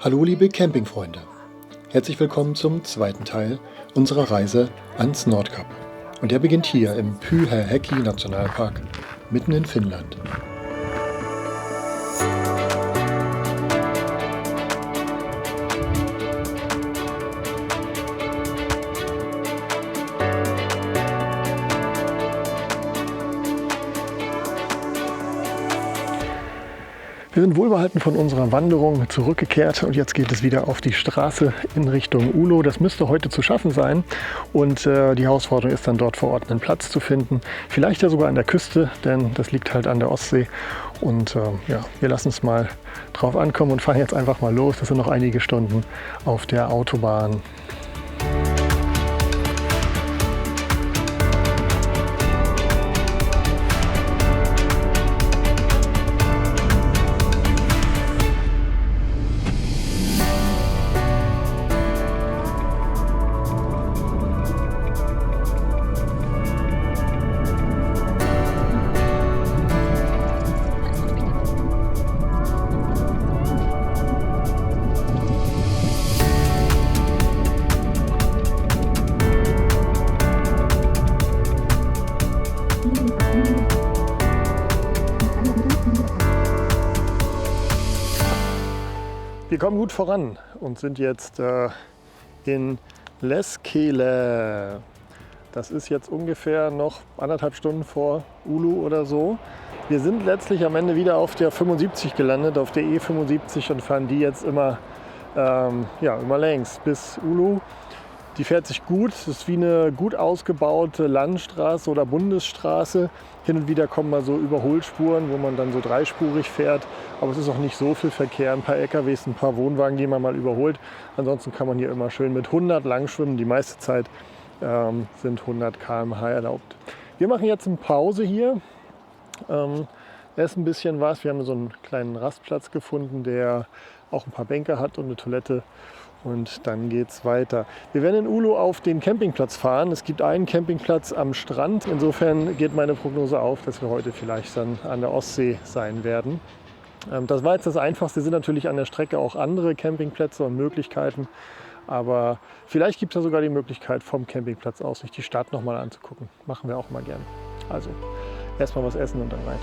Hallo liebe Campingfreunde, herzlich willkommen zum zweiten Teil unserer Reise ans Nordkap. Und der beginnt hier im Pyhähäki Nationalpark, mitten in Finnland. Wir sind wohlbehalten von unserer Wanderung zurückgekehrt und jetzt geht es wieder auf die Straße in Richtung Ulo. Das müsste heute zu schaffen sein und die Herausforderung ist dann dort vor Ort einen Platz zu finden. Vielleicht ja sogar an der Küste, denn das liegt halt an der Ostsee. Und ja, wir lassen es mal drauf ankommen und fahren jetzt einfach mal los. Das sind noch einige Stunden auf der Autobahn. Wir kommen gut voran und sind jetzt in Leskele. Das ist jetzt ungefähr noch 1,5 Stunden vor Ulu oder so. Wir sind letztlich am Ende wieder auf der 75 gelandet, auf der E75 und fahren die jetzt immer längs bis Ulu. Die fährt sich gut, das ist wie eine gut ausgebaute Landstraße oder Bundesstraße. Hin und wieder kommen mal so Überholspuren, wo man dann so dreispurig fährt. Aber es ist auch nicht so viel Verkehr, ein paar LKWs, ein paar Wohnwagen, die man mal überholt. Ansonsten kann man hier immer schön mit 100 lang schwimmen. Die meiste Zeit sind 100 km/h erlaubt. Wir machen jetzt eine Pause hier, essen ein bisschen was. Wir haben so einen kleinen Rastplatz gefunden, der auch ein paar Bänke hat und eine Toilette. Und dann geht's weiter. Wir werden in Ulu auf den Campingplatz fahren. Es gibt einen Campingplatz am Strand. Insofern geht meine Prognose auf, dass wir heute vielleicht dann an der Ostsee sein werden. Das war jetzt das Einfachste. Es sind natürlich an der Strecke auch andere Campingplätze und Möglichkeiten. Aber vielleicht gibt es ja sogar die Möglichkeit, vom Campingplatz aus sich die Stadt nochmal anzugucken. Machen wir auch mal gern. Also erstmal was essen und dann weiter.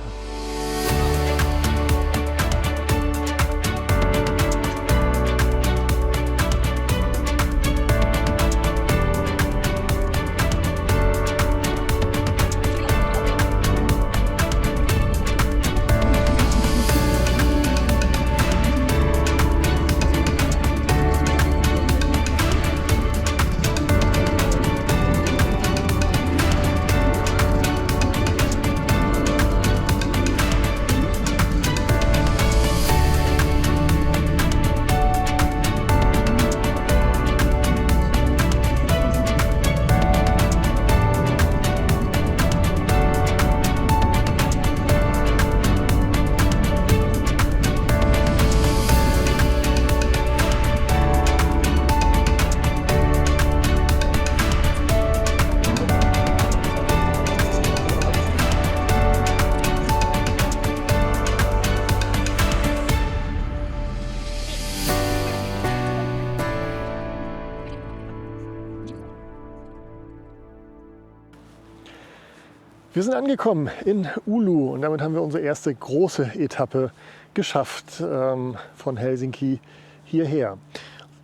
Wir sind angekommen in Ulu und damit haben wir unsere erste große Etappe geschafft von Helsinki hierher.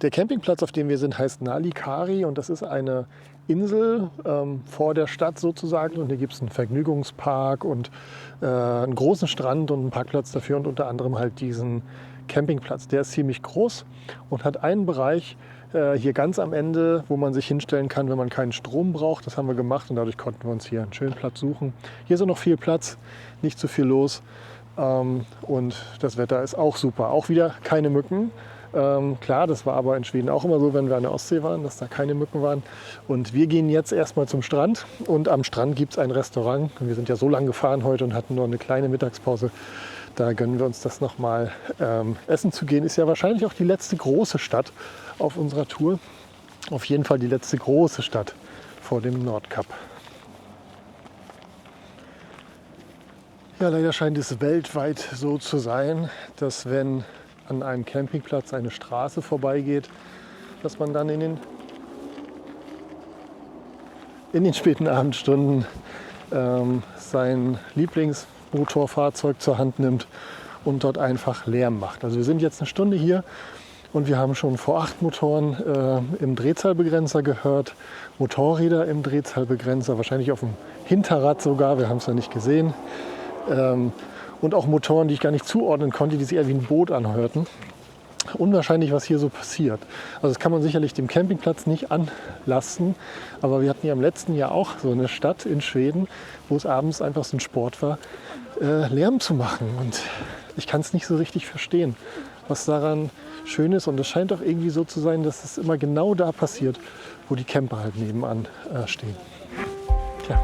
Der Campingplatz, auf dem wir sind, heißt Nalikari und das ist eine Insel vor der Stadt sozusagen. Und hier gibt es einen Vergnügungspark und einen großen Strand und einen Parkplatz dafür und unter anderem halt diesen Campingplatz. Der ist ziemlich groß und hat einen Bereich hier ganz am Ende, wo man sich hinstellen kann, wenn man keinen Strom braucht. Das haben wir gemacht und dadurch konnten wir uns hier einen schönen Platz suchen. Hier ist auch noch viel Platz, nicht zu viel los und das Wetter ist auch super. Auch wieder keine Mücken. Klar, das war aber in Schweden auch immer so, wenn wir an der Ostsee waren, dass da keine Mücken waren. Und wir gehen jetzt erstmal zum Strand und am Strand gibt es ein Restaurant. Und wir sind ja so lang gefahren heute und hatten nur eine kleine Mittagspause. Da gönnen wir uns das nochmal. Essen zu gehen ist ja wahrscheinlich auch die letzte große Stadt auf unserer Tour. Auf jeden Fall die letzte große Stadt vor dem Nordkap. Ja, leider scheint es weltweit so zu sein, dass wenn an einem Campingplatz eine Straße vorbeigeht, dass man dann in den späten Abendstunden sein Lieblingsmotorfahrzeug zur Hand nimmt und dort einfach Lärm macht. Also wir sind jetzt eine Stunde hier und wir haben schon V8-Motoren im Drehzahlbegrenzer gehört, Motorräder im Drehzahlbegrenzer, wahrscheinlich auf dem Hinterrad sogar, wir haben es ja nicht gesehen. Und auch Motoren, die ich gar nicht zuordnen konnte, die sich eher wie ein Boot anhörten. Unwahrscheinlich, was hier so passiert. Also das kann man sicherlich dem Campingplatz nicht anlasten, aber wir hatten ja im letzten Jahr auch so eine Stadt in Schweden, wo es abends einfach so ein Sport war, Lärm zu machen. Und ich kann es nicht so richtig verstehen, was daran schön ist. Und es scheint auch irgendwie so zu sein, dass es immer genau da passiert, wo die Camper halt nebenan stehen. Tja.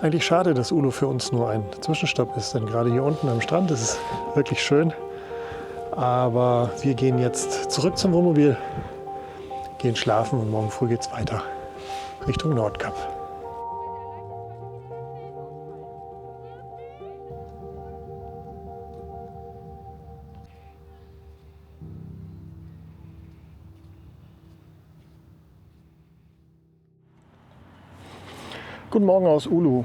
Eigentlich schade, dass Ulu für uns nur ein Zwischenstopp ist, denn gerade hier unten am Strand ist es wirklich schön. Aber wir gehen jetzt zurück zum Wohnmobil, gehen schlafen und morgen früh geht es weiter Richtung Nordkap. Guten Morgen aus Ulu.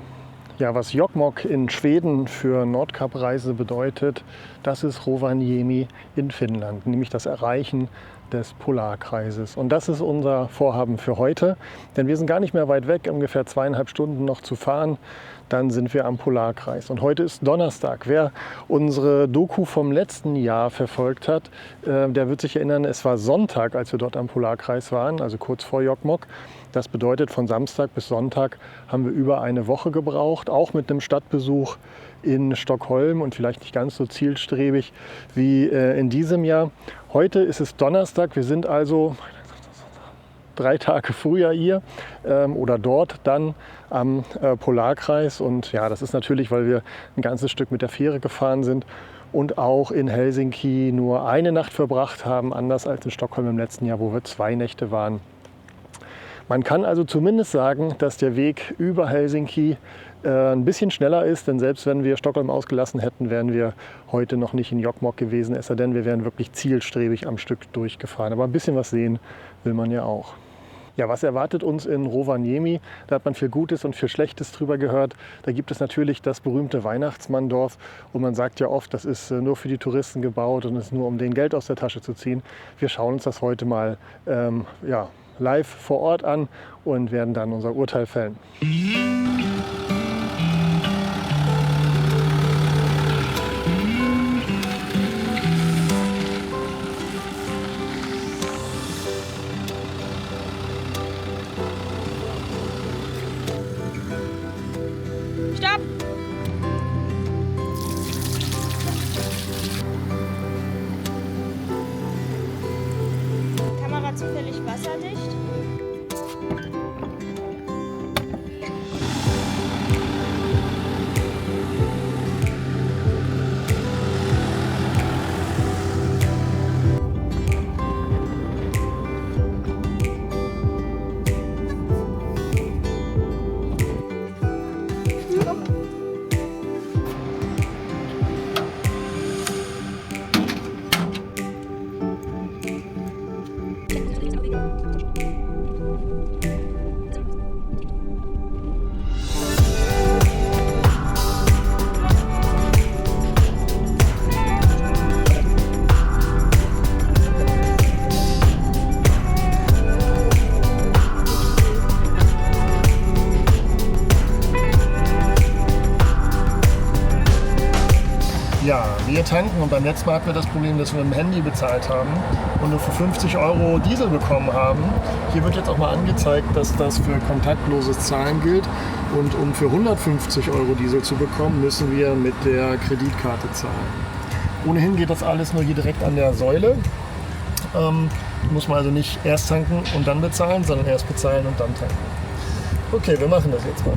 Ja, was Jokkmokk in Schweden für Nordkap-Reise bedeutet, das ist Rovaniemi in Finnland, nämlich das Erreichen des Polarkreises. Und das ist unser Vorhaben für heute, denn wir sind gar nicht mehr weit weg, ungefähr 2,5 Stunden noch zu fahren, dann sind wir am Polarkreis. Und heute ist Donnerstag. Wer unsere Doku vom letzten Jahr verfolgt hat, der wird sich erinnern, es war Sonntag, als wir dort am Polarkreis waren, also kurz vor Jokkmokk. Das bedeutet, von Samstag bis Sonntag haben wir über eine Woche gebraucht, auch mit einem Stadtbesuch in Stockholm und vielleicht nicht ganz so zielstrebig wie in diesem Jahr. Heute ist es Donnerstag, wir sind also 3 Tage früher hier oder dort dann am Polarkreis. Und ja, das ist natürlich, weil wir ein ganzes Stück mit der Fähre gefahren sind und auch in Helsinki nur eine Nacht verbracht haben, anders als in Stockholm im letzten Jahr, wo wir 2 Nächte waren. Man kann also zumindest sagen, dass der Weg über Helsinki ein bisschen schneller ist, denn selbst wenn wir Stockholm ausgelassen hätten, wären wir heute noch nicht in Jokkmokk gewesen, es sei denn, wir wären wirklich zielstrebig am Stück durchgefahren. Aber ein bisschen was sehen will man ja auch. Ja, was erwartet uns in Rovaniemi? Da hat man viel Gutes und viel Schlechtes drüber gehört. Da gibt es natürlich das berühmte Weihnachtsmanndorf und man sagt ja oft, das ist nur für die Touristen gebaut und ist nur um denen Geld aus der Tasche zu ziehen. Wir schauen uns das heute mal live vor Ort an und werden dann unser Urteil fällen. Stopp! Kamera zufällig wasserdicht? wir tanken und beim letzten Mal hatten wir das Problem, dass wir mit dem Handy bezahlt haben und nur für 50 € Diesel bekommen haben. Hier wird jetzt auch mal angezeigt, dass das für kontaktloses Zahlen gilt und um für 150 € Diesel zu bekommen, müssen wir mit der Kreditkarte zahlen. Ohnehin geht das alles nur hier direkt an der Säule. Muss man also nicht erst tanken und dann bezahlen, sondern erst bezahlen und dann tanken. Okay, wir machen das jetzt mal.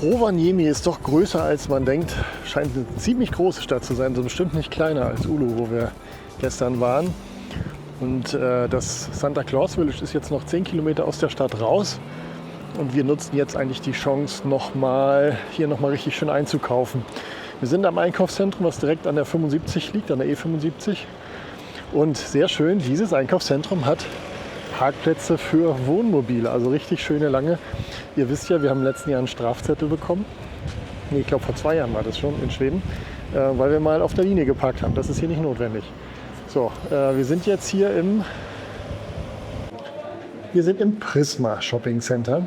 Rovaniemi ist doch größer als man denkt. Scheint eine ziemlich große Stadt zu sein, so bestimmt nicht kleiner als Oulu, wo wir gestern waren. Und das Santa Claus Village ist jetzt noch 10 Kilometer aus der Stadt raus. Und wir nutzen jetzt eigentlich die Chance, hier nochmal richtig schön einzukaufen. Wir sind am Einkaufszentrum, was direkt an der 75 liegt, an der E75. Und sehr schön, dieses Einkaufszentrum hat Parkplätze für Wohnmobile, also richtig schöne lange. Ihr wisst ja, wir haben im letzten Jahr einen Strafzettel bekommen. Nee, ich glaube vor 2 Jahren war das schon in Schweden, weil wir mal auf der Linie geparkt haben. Das ist hier nicht notwendig. So, wir sind jetzt hier im Prisma Shopping Center.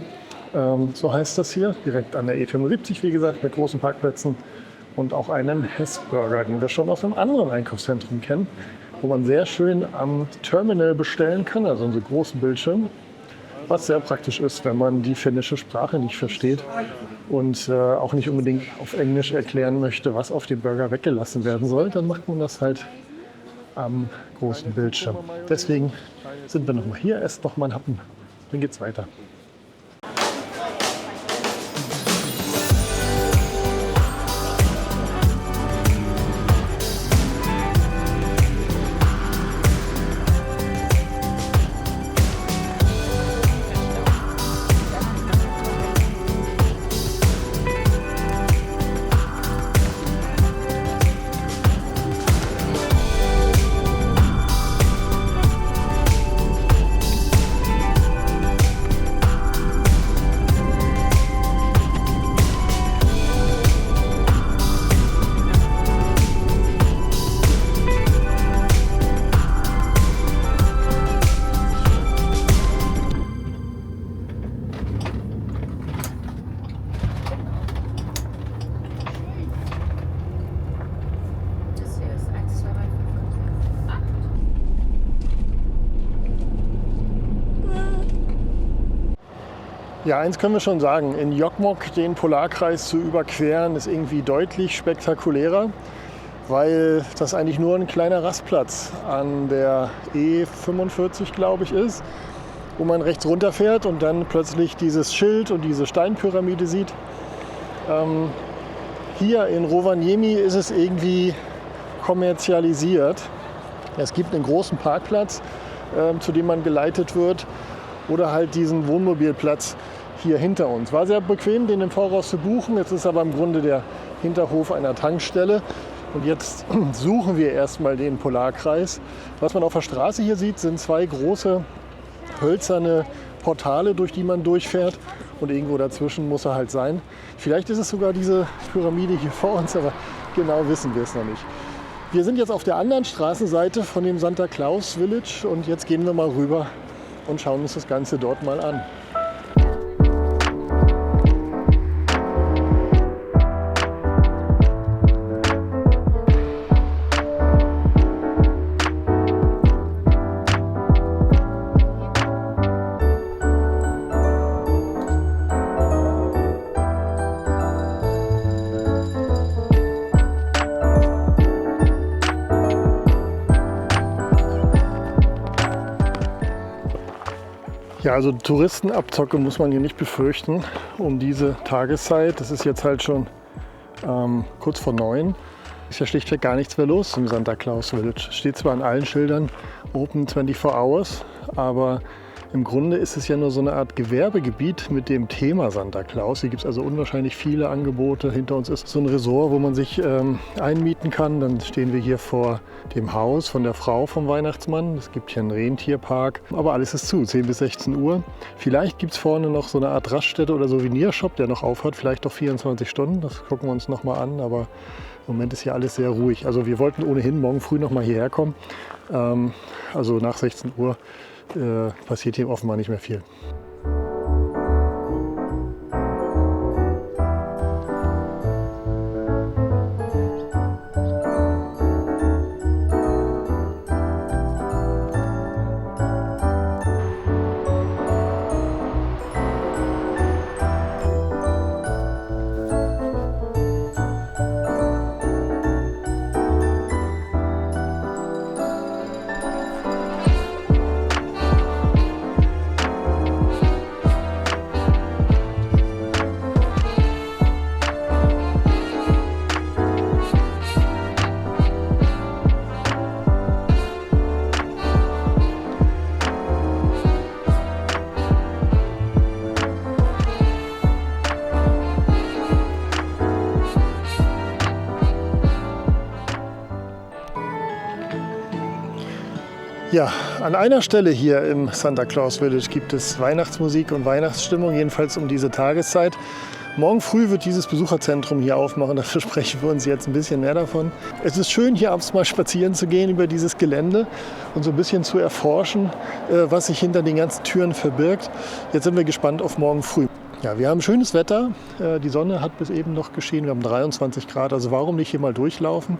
So heißt das hier, direkt an der E75, wie gesagt, mit großen Parkplätzen und auch einem Hessburger, den wir schon aus einem anderen Einkaufszentrum kennen, wo man sehr schön am Terminal bestellen kann, also unsere großen Bildschirme, was sehr praktisch ist, wenn man die finnische Sprache nicht versteht und auch nicht unbedingt auf Englisch erklären möchte, was auf dem Burger weggelassen werden soll, dann macht man das halt am großen Bildschirm. Deswegen sind wir nochmal hier, esst noch mal einen Happen, dann geht's weiter. Ja, eins können wir schon sagen, in Jokkmokk den Polarkreis zu überqueren ist irgendwie deutlich spektakulärer, weil das eigentlich nur ein kleiner Rastplatz an der E45, glaube ich, ist, wo man rechts runterfährt und dann plötzlich dieses Schild und diese Steinpyramide sieht. Hier in Rovaniemi ist es irgendwie kommerzialisiert. Es gibt einen großen Parkplatz, zu dem man geleitet wird, oder halt diesen Wohnmobilplatz hier hinter uns. War sehr bequem, den im Voraus zu buchen. Jetzt ist aber im Grunde der Hinterhof einer Tankstelle. Und jetzt suchen wir erstmal den Polarkreis. Was man auf der Straße hier sieht, sind 2 große hölzerne Portale, durch die man durchfährt. Und irgendwo dazwischen muss er halt sein. Vielleicht ist es sogar diese Pyramide hier vor uns, aber genau wissen wir es noch nicht. Wir sind jetzt auf der anderen Straßenseite von dem Santa Claus Village und jetzt gehen wir mal rüber und schauen uns das Ganze dort mal an. Ja, also Touristenabzocke muss man hier nicht befürchten um diese Tageszeit. Das ist jetzt halt schon kurz vor 9. Ist ja schlichtweg gar nichts mehr los im Santa Claus Village. Steht zwar an allen Schildern Open 24 Hours, aber im Grunde ist es ja nur so eine Art Gewerbegebiet mit dem Thema Santa Claus. Hier gibt es also unwahrscheinlich viele Angebote. Hinter uns ist so ein Resort, wo man sich einmieten kann. Dann stehen wir hier vor dem Haus von der Frau vom Weihnachtsmann. Es gibt hier einen Rentierpark, aber alles ist zu, 10 bis 16 Uhr. Vielleicht gibt es vorne noch so eine Art Raststätte oder Souvenirshop, der noch aufhat, vielleicht doch 24 Stunden. Das gucken wir uns nochmal an, aber im Moment ist hier alles sehr ruhig. Also wir wollten ohnehin morgen früh noch mal hierher kommen. Also nach 16 Uhr passiert hier offenbar nicht mehr viel. Ja, an einer Stelle hier im Santa Claus Village gibt es Weihnachtsmusik und Weihnachtsstimmung, jedenfalls um diese Tageszeit. Morgen früh wird dieses Besucherzentrum hier aufmachen, da versprechen wir uns jetzt ein bisschen mehr davon. Es ist schön, hier abends mal spazieren zu gehen über dieses Gelände und so ein bisschen zu erforschen, was sich hinter den ganzen Türen verbirgt. Jetzt sind wir gespannt auf morgen früh. Ja, wir haben schönes Wetter, die Sonne hat bis eben noch geschienen, wir haben 23 Grad, also warum nicht hier mal durchlaufen?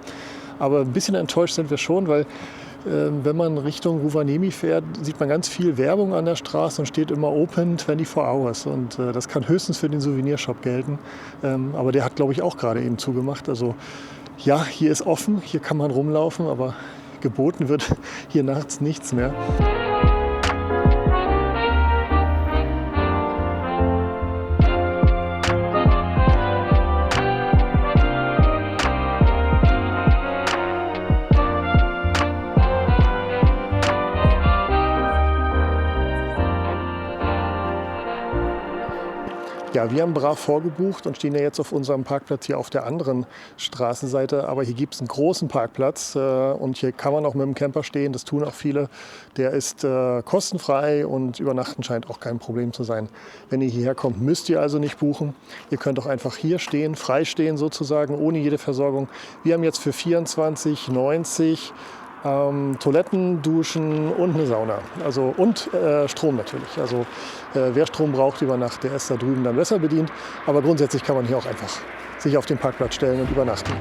Aber ein bisschen enttäuscht sind wir schon, weil wenn man Richtung Rovaniemi fährt, sieht man ganz viel Werbung an der Straße und steht immer Open 24 Hours. Und das kann höchstens für den Souvenirshop gelten. Aber der hat, glaube ich, auch gerade eben zugemacht. Also ja, hier ist offen, hier kann man rumlaufen, aber geboten wird hier nachts nichts mehr. Ja, wir haben brav vorgebucht und stehen ja jetzt auf unserem Parkplatz hier auf der anderen Straßenseite. Aber hier gibt es einen großen Parkplatz und hier kann man auch mit dem Camper stehen. Das tun auch viele. Der ist kostenfrei und übernachten scheint auch kein Problem zu sein. Wenn ihr hierher kommt, müsst ihr also nicht buchen. Ihr könnt auch einfach hier stehen, frei stehen sozusagen, ohne jede Versorgung. Wir haben jetzt für 24,90 Toiletten, Duschen und eine Sauna. Also, und Strom natürlich. Also wer Strom braucht über Nacht, der ist da drüben dann besser bedient. Aber grundsätzlich kann man hier auch einfach sich auf den Parkplatz stellen und übernachten.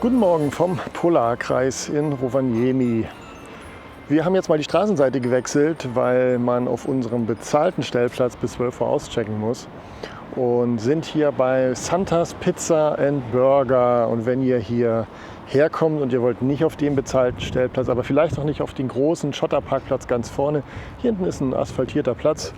Guten Morgen vom Polarkreis in Rovaniemi. Wir haben jetzt mal die Straßenseite gewechselt, weil man auf unserem bezahlten Stellplatz bis 12 Uhr auschecken muss. Und sind hier bei Santa's Pizza and Burger. Und wenn ihr hier herkommt und ihr wollt nicht auf den bezahlten Stellplatz, aber vielleicht auch nicht auf den großen Schotterparkplatz ganz vorne, hier hinten ist ein asphaltierter Platz,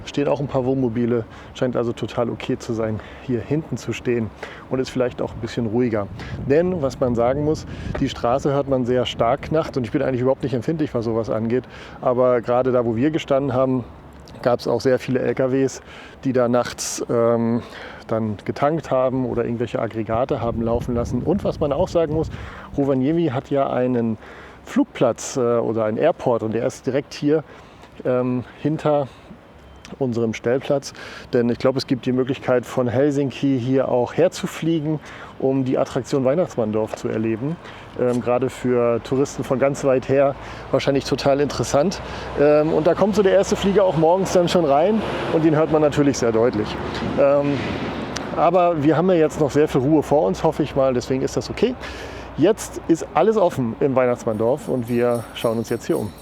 stehen auch ein paar Wohnmobile. Scheint also total okay zu sein, hier hinten zu stehen und ist vielleicht auch ein bisschen ruhiger. Denn, was man sagen muss, die Straße hört man sehr stark nachts und ich bin eigentlich überhaupt nicht empfindlich, was sowas angeht. Aber gerade da, wo wir gestanden haben, gab es auch sehr viele LKWs, die da nachts dann getankt haben oder irgendwelche Aggregate haben laufen lassen. Und was man auch sagen muss, Rovaniemi hat ja einen Flugplatz oder einen Airport und der ist direkt hier hinter unserem Stellplatz. Denn ich glaube, es gibt die Möglichkeit, von Helsinki hier auch herzufliegen, um die Attraktion Weihnachtsmanndorf zu erleben. Gerade für Touristen von ganz weit her wahrscheinlich total interessant. Und da kommt so der erste Flieger auch morgens dann schon rein und den hört man natürlich sehr deutlich. Aber wir haben ja jetzt noch sehr viel Ruhe vor uns, hoffe ich mal, deswegen ist das okay. Jetzt ist alles offen im Weihnachtsmanndorf und wir schauen uns jetzt hier um.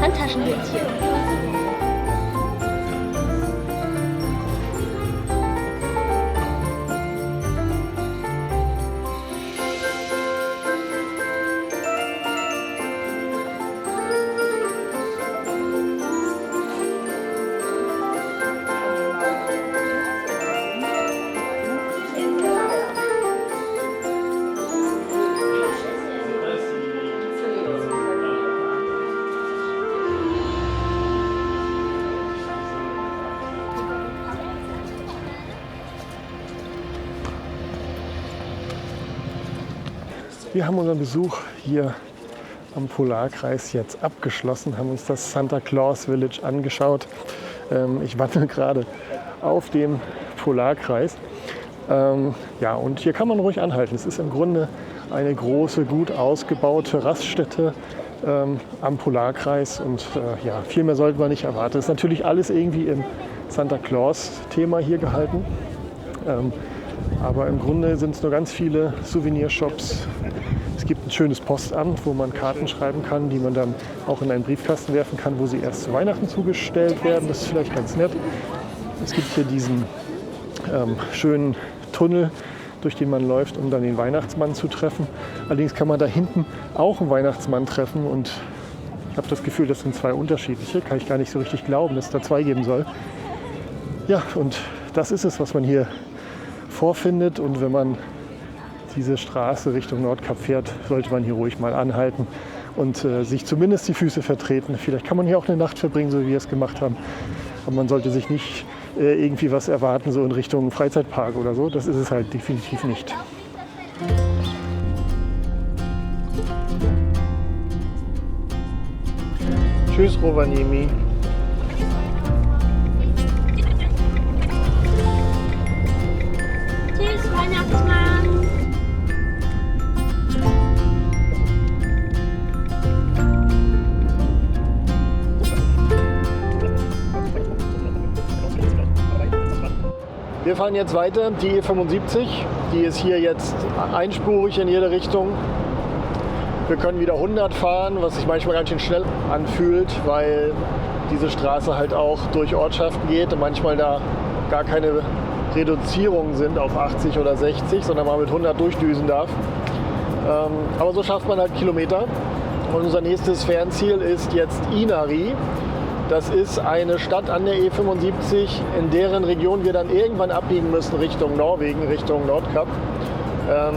Handtaschenhütchen. Wir haben unseren Besuch hier am Polarkreis jetzt abgeschlossen, haben uns das Santa Claus Village angeschaut. Ich wandere gerade auf dem Polarkreis. Ja, und hier kann man ruhig anhalten. Es ist im Grunde eine große, gut ausgebaute Raststätte am Polarkreis und ja, viel mehr sollte man nicht erwarten. Es ist natürlich alles irgendwie im Santa Claus-Thema hier gehalten. Aber im Grunde sind es nur ganz viele Souvenirshops. Es gibt ein schönes Postamt, wo man Karten schreiben kann, die man dann auch in einen Briefkasten werfen kann, wo sie erst zu Weihnachten zugestellt werden. Das ist vielleicht ganz nett. Es gibt hier diesen schönen Tunnel, durch den man läuft, um dann den Weihnachtsmann zu treffen. Allerdings kann man da hinten auch einen Weihnachtsmann treffen und ich habe das Gefühl, das sind zwei unterschiedliche. Kann ich gar nicht so richtig glauben, dass es da zwei geben soll. Ja, und das ist es, was man hier vorfindet, und wenn man diese Straße Richtung Nordkap fährt, sollte man hier ruhig mal anhalten und sich zumindest die Füße vertreten. Vielleicht kann man hier auch eine Nacht verbringen, so wie wir es gemacht haben. Aber man sollte sich nicht irgendwie was erwarten, so in Richtung Freizeitpark oder so. Das ist es halt definitiv nicht. Tschüss, Rovaniemi. Tschüss, Weihnachtsmann. Wir fahren jetzt weiter, die E75. Die ist hier jetzt einspurig in jede Richtung. Wir können wieder 100 fahren, was sich manchmal ganz schön schnell anfühlt, weil diese Straße halt auch durch Ortschaften geht und manchmal da gar keine Reduzierungen sind auf 80 oder 60, sondern man mit 100 durchdüsen darf. Aber so schafft man halt Kilometer. Und unser nächstes Fernziel ist jetzt Inari. Das ist eine Stadt an der E75, in deren Region wir dann irgendwann abbiegen müssen Richtung Norwegen, Richtung Nordkap.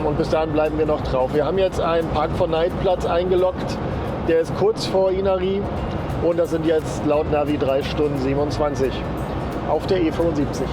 Und bis dahin bleiben wir noch drauf. Wir haben jetzt einen Park4Night-Platz eingeloggt. Der ist kurz vor Inari und das sind jetzt laut Navi 3 Stunden 27 auf der E75.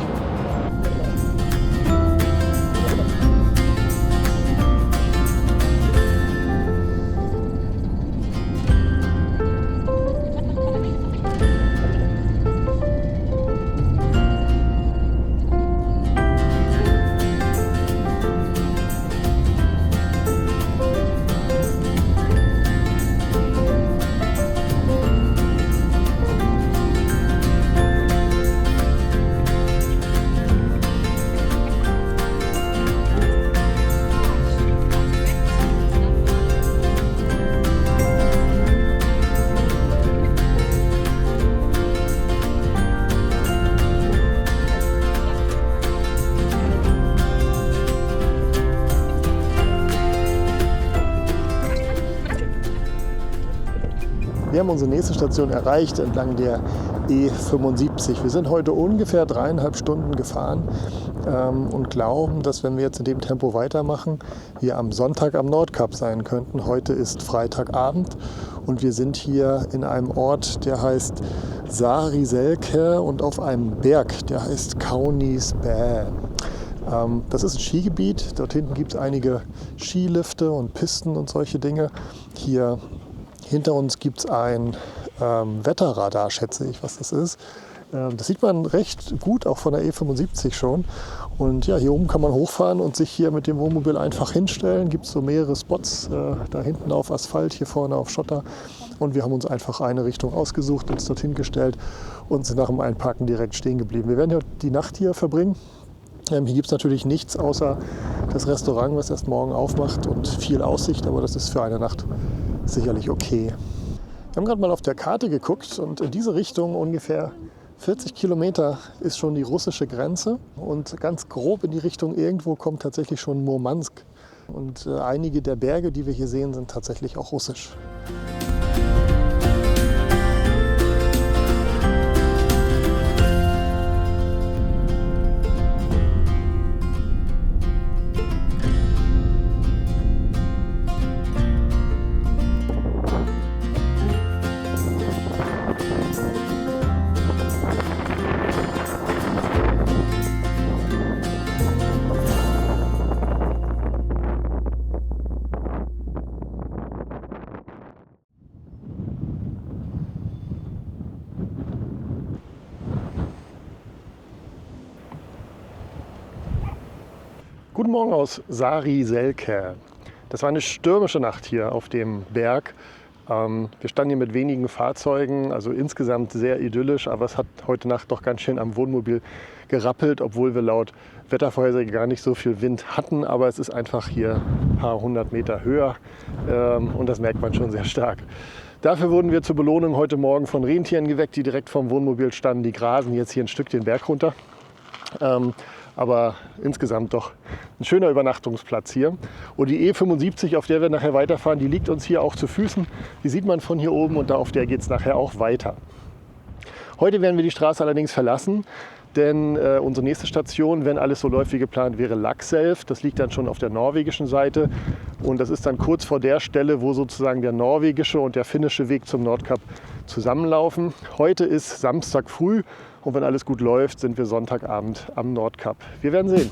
Wir haben unsere nächste Station erreicht entlang der E75. Wir sind heute ungefähr 3,5 Stunden gefahren und glauben, dass wenn wir jetzt in dem Tempo weitermachen, wir am Sonntag am Nordkap sein könnten. Heute ist Freitagabend und wir sind hier in einem Ort, der heißt Sari-Selke und auf einem Berg, der heißt Kaunisberg. Das ist ein Skigebiet. Dort hinten gibt es einige Skilifte und Pisten und solche Dinge. Hier hinter uns gibt es ein Wetterradar, schätze ich, was das ist. Das sieht man recht gut, auch von der E75 schon. Und ja, hier oben kann man hochfahren und sich hier mit dem Wohnmobil einfach hinstellen. Gibt es so mehrere Spots, da hinten auf Asphalt, hier vorne auf Schotter. Und wir haben uns einfach eine Richtung ausgesucht, uns dorthin gestellt und sind nach dem Einparken direkt stehen geblieben. Wir werden ja die Nacht hier verbringen. Hier gibt es natürlich nichts außer das Restaurant, was erst morgen aufmacht und viel Aussicht, aber das ist für eine Nacht sicherlich okay. Wir haben gerade mal auf der Karte geguckt und in diese Richtung ungefähr 40 Kilometer ist schon die russische Grenze und ganz grob in die Richtung irgendwo kommt tatsächlich schon Murmansk. Und einige der Berge, die wir hier sehen, sind tatsächlich auch russisch. Guten Morgen aus Sari-Selke. Das war eine stürmische Nacht hier auf dem Berg. Wir standen hier mit wenigen Fahrzeugen, also insgesamt sehr idyllisch, aber es hat heute Nacht doch ganz schön am Wohnmobil gerappelt, obwohl wir laut Wettervorhersage gar nicht so viel Wind hatten. Aber es ist einfach hier ein paar hundert Meter höher und das merkt man schon sehr stark. Dafür wurden wir zur Belohnung heute Morgen von Rentieren geweckt, die direkt vorm Wohnmobil standen. Die grasen jetzt hier ein Stück den Berg runter. Aber insgesamt doch ein schöner Übernachtungsplatz hier. Und die E75, auf der wir nachher weiterfahren, die liegt uns hier auch zu Füßen. Die sieht man von hier oben und da auf der geht es nachher auch weiter. Heute werden wir die Straße allerdings verlassen, denn unsere nächste Station, wenn alles so läuft wie geplant, wäre Lakselv. Das liegt dann schon auf der norwegischen Seite und das ist dann kurz vor der Stelle, wo sozusagen der norwegische und der finnische Weg zum Nordkap zusammenlaufen. Heute ist Samstag früh. Und wenn alles gut läuft, sind wir Sonntagabend am Nordkap. Wir werden sehen.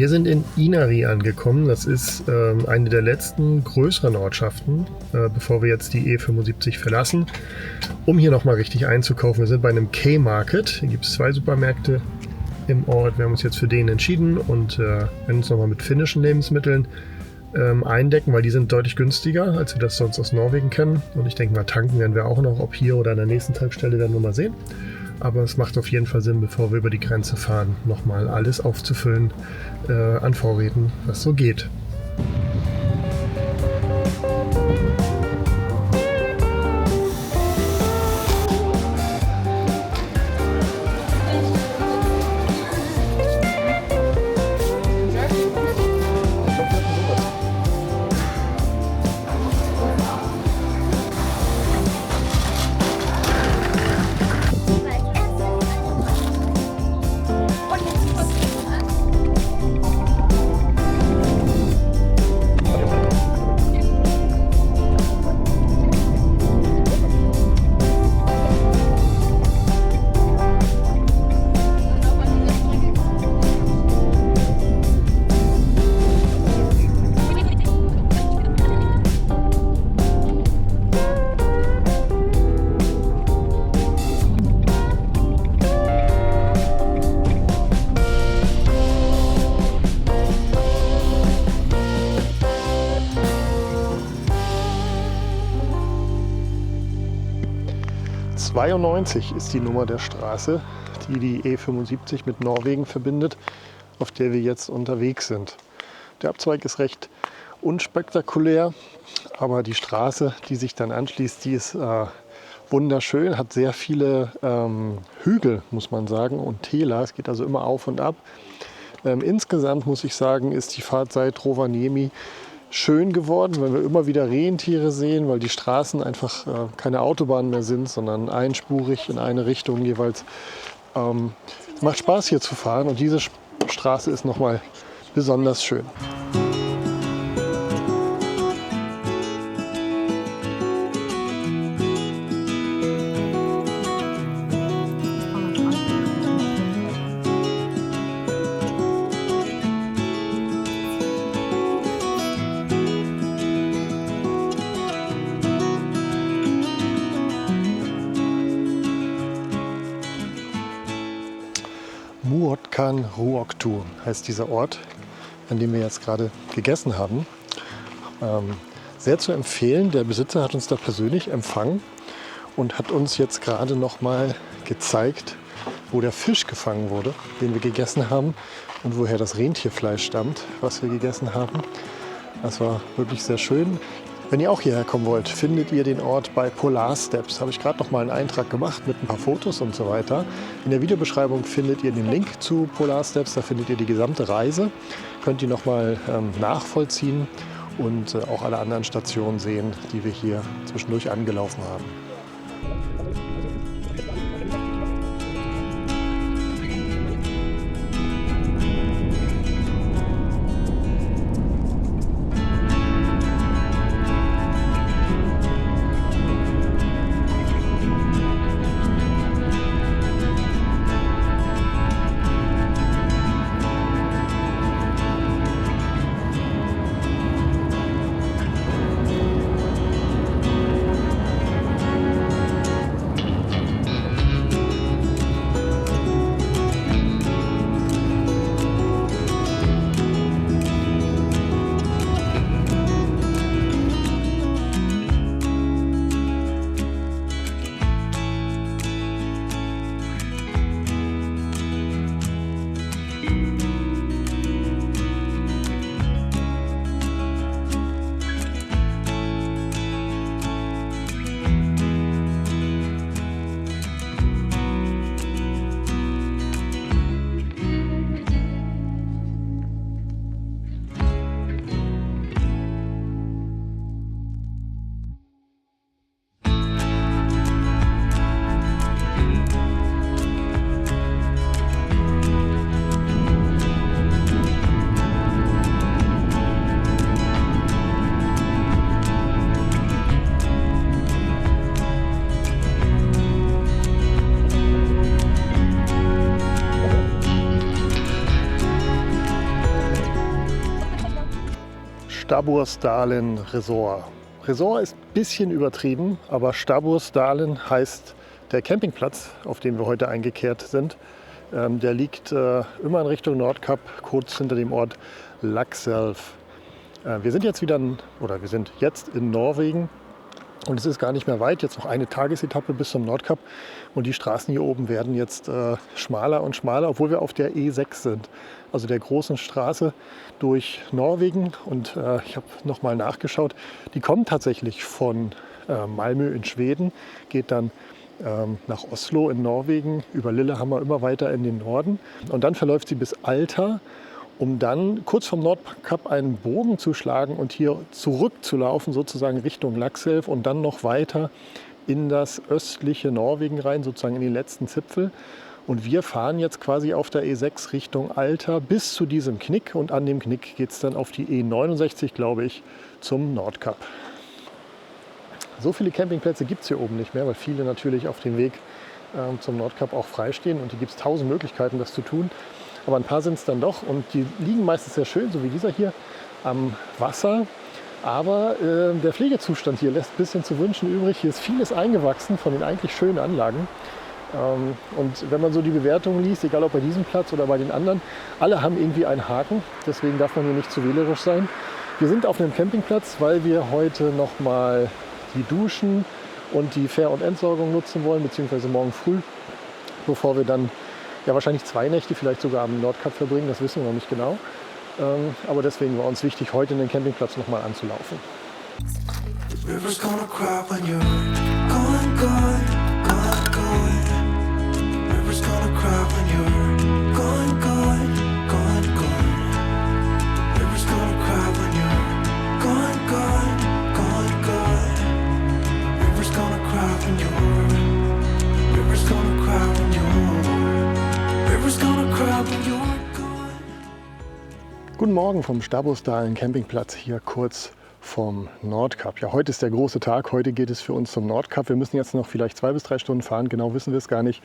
Wir sind in Inari angekommen. Das ist eine der letzten größeren Ortschaften, bevor wir jetzt die E75 verlassen, um hier nochmal richtig einzukaufen. Wir sind bei einem K-Market. Hier gibt es 2 Supermärkte im Ort. Wir haben uns jetzt für den entschieden und werden uns nochmal mit finnischen Lebensmitteln eindecken, weil die sind deutlich günstiger, als wir das sonst aus Norwegen kennen. Und ich denke mal, tanken werden wir auch noch, ob hier oder an der nächsten Tankstelle, werden wir mal sehen. Aber es macht auf jeden Fall Sinn, bevor wir über die Grenze fahren, nochmal alles aufzufüllen an Vorräten, was so geht. ...92 ist die Nummer der Straße, die die E75 mit Norwegen verbindet, auf der wir jetzt unterwegs sind. Der Abzweig ist recht unspektakulär, aber die Straße, die sich dann anschließt, die ist wunderschön, hat sehr viele Hügel, muss man sagen, und Täler. Es geht also immer auf und ab. Insgesamt muss ich sagen, ist die Fahrt seit Rovaniemi schön geworden, weil wir immer wieder Rentiere sehen, weil die Straßen einfach keine Autobahnen mehr sind, sondern einspurig in eine Richtung jeweils. Macht Spaß hier zu fahren und diese Straße ist nochmal besonders schön. Muotkan Ruoktu heißt dieser Ort, an dem wir jetzt gerade gegessen haben. Sehr zu empfehlen. Der Besitzer hat uns da persönlich empfangen und hat uns jetzt gerade noch mal gezeigt, wo der Fisch gefangen wurde, den wir gegessen haben und woher das Rentierfleisch stammt, was wir gegessen haben. Das war wirklich sehr schön. Wenn ihr auch hierher kommen wollt, findet ihr den Ort bei Polar Steps. Habe ich gerade noch mal einen Eintrag gemacht mit ein paar Fotos und so weiter. In der Videobeschreibung findet ihr den Link zu Polar Steps. Da findet ihr die gesamte Reise. Könnt ihr noch mal nachvollziehen und auch alle anderen Stationen sehen, die wir hier zwischendurch angelaufen haben. Stabbursdalen Resort. Resort ist ein bisschen übertrieben, aber Stabbursdalen heißt der Campingplatz, auf dem wir heute eingekehrt sind. Der liegt immer in Richtung Nordkap, kurz hinter dem Ort Lakselv. Wir sind jetzt in Norwegen und es ist gar nicht mehr weit, jetzt noch eine Tagesetappe bis zum Nordkap und die Straßen hier oben werden jetzt schmaler und schmaler, obwohl wir auf der E6 sind, also der großen Straße durch Norwegen und ich habe nochmal nachgeschaut, die kommt tatsächlich von Malmö in Schweden, geht dann nach Oslo in Norwegen, über Lillehammer immer weiter in den Norden und dann verläuft sie bis Alta, um dann kurz vom Nordkap einen Bogen zu schlagen und hier zurückzulaufen, sozusagen Richtung Lakselv und dann noch weiter in das östliche Norwegen rein, sozusagen in den letzten Zipfel. Und wir fahren jetzt quasi auf der E6 Richtung Alta bis zu diesem Knick und an dem Knick geht es dann auf die E69, glaube ich, zum Nordkap. So viele Campingplätze gibt es hier oben nicht mehr, weil viele natürlich auf dem Weg zum Nordkap auch freistehen und hier gibt es 1000 Möglichkeiten, das zu tun. Aber ein paar sind es dann doch und die liegen meistens sehr schön, so wie dieser hier, am Wasser. Aber der Pflegezustand hier lässt ein bisschen zu wünschen übrig. Hier ist vieles eingewachsen von den eigentlich schönen Anlagen. Und wenn man so die Bewertungen liest, egal ob bei diesem Platz oder bei den anderen, alle haben irgendwie einen Haken. Deswegen darf man hier nicht zu wählerisch sein. Wir sind auf einem Campingplatz, weil wir heute nochmal die Duschen und die Fähr- und Entsorgung nutzen wollen, beziehungsweise morgen früh, bevor wir dann wahrscheinlich 2 Nächte vielleicht sogar am Nordkap verbringen, das wissen wir noch nicht genau. Aber deswegen war uns wichtig, heute den Campingplatz nochmal anzulaufen. Guten Morgen vom Stabbursdalen Campingplatz hier kurz vom Nordkap. Ja, heute ist der große Tag. Heute geht es für uns zum Nordkap. Wir müssen jetzt noch vielleicht 2 bis 3 Stunden fahren. Genau wissen wir es gar nicht,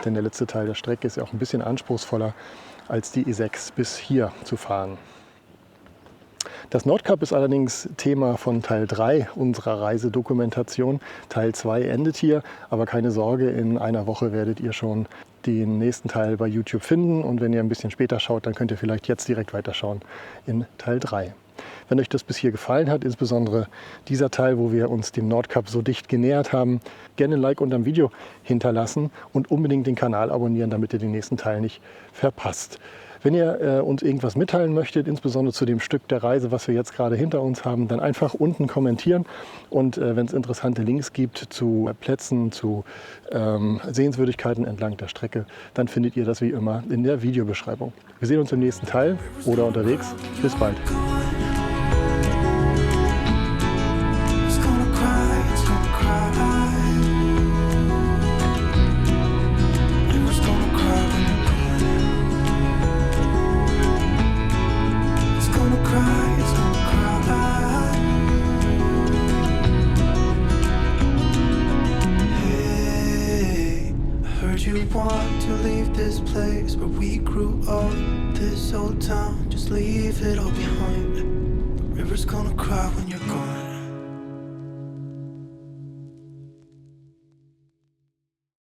denn der letzte Teil der Strecke ist ja auch ein bisschen anspruchsvoller als die E6 bis hier zu fahren. Das Nordkap ist allerdings Thema von Teil 3 unserer Reisedokumentation. Teil 2 endet hier, aber keine Sorge, in einer Woche werdet ihr schon den nächsten Teil bei YouTube finden und wenn ihr ein bisschen später schaut, dann könnt ihr vielleicht jetzt direkt weiterschauen in Teil 3. Wenn euch das bis hier gefallen hat, insbesondere dieser Teil, wo wir uns dem Nordkap so dicht genähert haben, gerne ein Like unter dem Video hinterlassen und unbedingt den Kanal abonnieren, damit ihr den nächsten Teil nicht verpasst. Wenn ihr uns irgendwas mitteilen möchtet, insbesondere zu dem Stück der Reise, was wir jetzt gerade hinter uns haben, dann einfach unten kommentieren. Und wenn es interessante Links gibt zu Plätzen, zu Sehenswürdigkeiten entlang der Strecke, dann findet ihr das wie immer in der Videobeschreibung. Wir sehen uns im nächsten Teil oder unterwegs. Bis bald. You want to leave this place where we grew up, this old town, just leave it all behind. The river's gonna cry when you're gone.